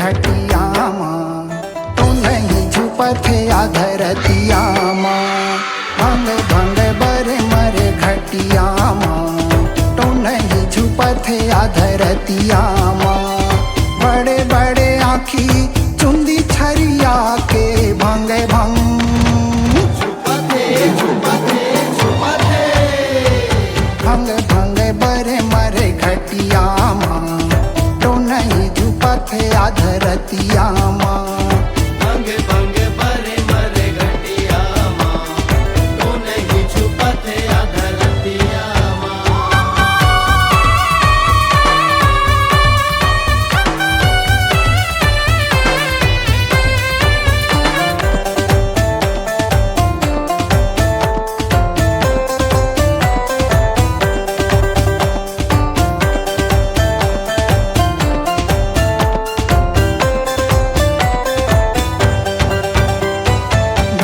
घटिया माँ, तो नहीं झुपथे आधरतिया माँ। भंग भंग बरे मरे घटिया माँ, तो नहीं झुपथे आधरतिया माँ। बड़े बड़े आँखी चुंदी छरिया के भंगे भंग भंग भंग बरे मरे घटिया माँ, तो नहीं झुपथे आधरतिया माँ। भंग भंग बरे मरे घटिया माँ, तो नहीं झुपथे आधरतिया माँ।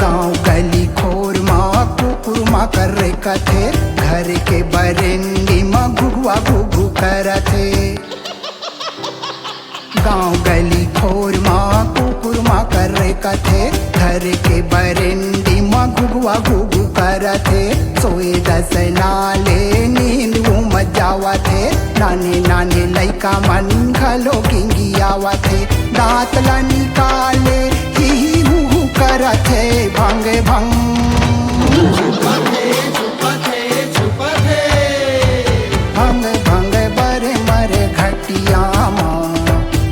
गाँव गली खोर माँ कुकुर माँ कर रे कथे, घर के बरेंडी माँ घुघुआ घुघु करथे। गाँव गली खोर माँ कुकुर माँ कर रे कथे, घर के बरेंडी माँ घुघुआ घुघु करथे। सोए दस नाले नींद घूम जावथे, नाने नाने लइका मन घलो गिंगियावथे। दांत ला निकाले ही हु करथे भंगे भंग झुपथे झुपथे झुपथे भंग भंग बरे मरे घटिया माँ,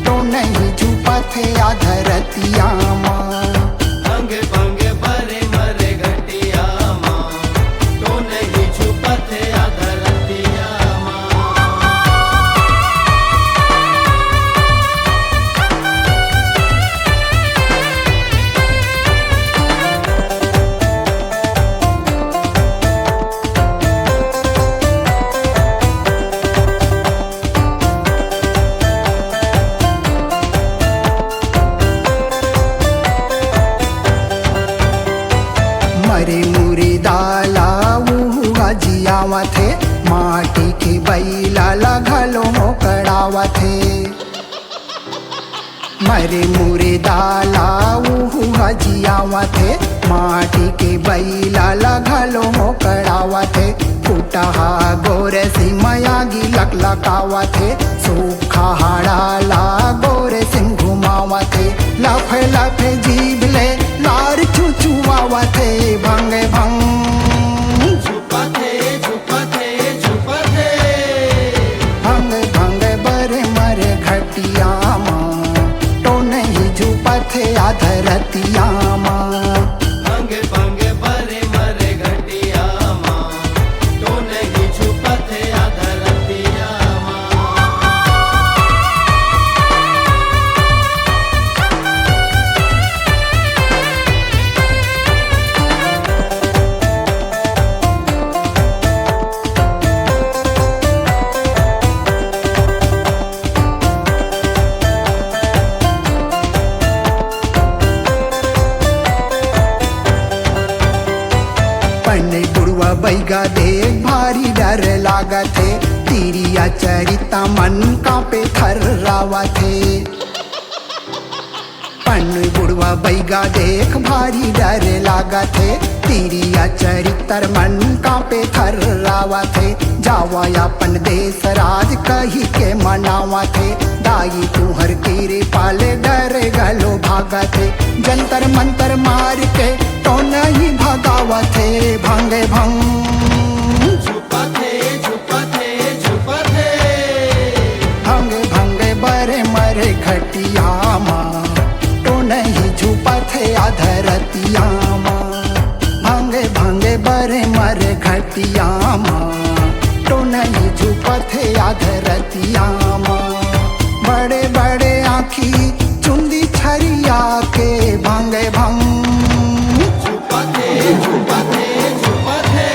तो नहीं झुपथे आधरतिया माँ। भंग भंग बरे मरे घटिया माँ, तो नहीं झुपथे आधरतिया माँ। मरे मुरे दाला उहुआ जियावथे, माटी के बैला लगलो मोकड़ावथे। मरे मुरे दाला उहुआ जियावथे, माटी के बैला लगलो मोकड़ावथे। कुटहा गोरे सिमया गिलक लकावथे, सूखा हाड़ाला गोरे सिंह घुमावथे। लफे लफे जीभले लार चुचुआवथे भंगे भंग झुपथे झुपथे झुपथे भंग भंग बरे मरे घटिया माँ, तो नहीं झुपथे आधरतिया माँ। भंग भंग बरे मरे घटिया माँ, तो नहीं झुपथे आधरतिया माँ। पन्ने बुढ़वा बैगा देख भारी डर लागथे, तिरिया चरिता मन कांपे थर्रावथे। पन्ने बुढ़वा बैगा देख भारी डर लागथे, तिरिया चरितर मन कांपे थर्रावथे। जावा अपन देश राज कही के मनावथे, दाई तुहर केरे पाले डर गलो भागथे। जंतर मंतर मार के तो नहीं भगावथे भंगे भंग झुपथे झुपथे झुपथे भंगे भंगे बरे मरे घटिया माँ, तो नहीं झुपथे आधरतिया माँ। भंगे भंगे बरे मरे घटिया माँ, तो नहीं झुपथे आधरतिया माँ। बड़े बड़े आँखी चुंदी छरिया के भंगे भंग झुपथे झुपथे झुपथे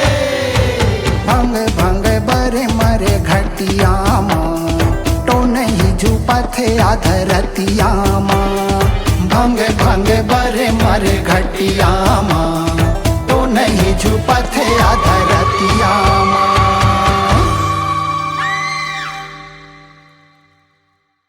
भंग भंग बरे मरे घटिया माँ, तो नहीं झुपथे आधरतिया माँ। भंग भंग बरे मरे घटिया माँ, तो नहीं झुपथे आधरतिया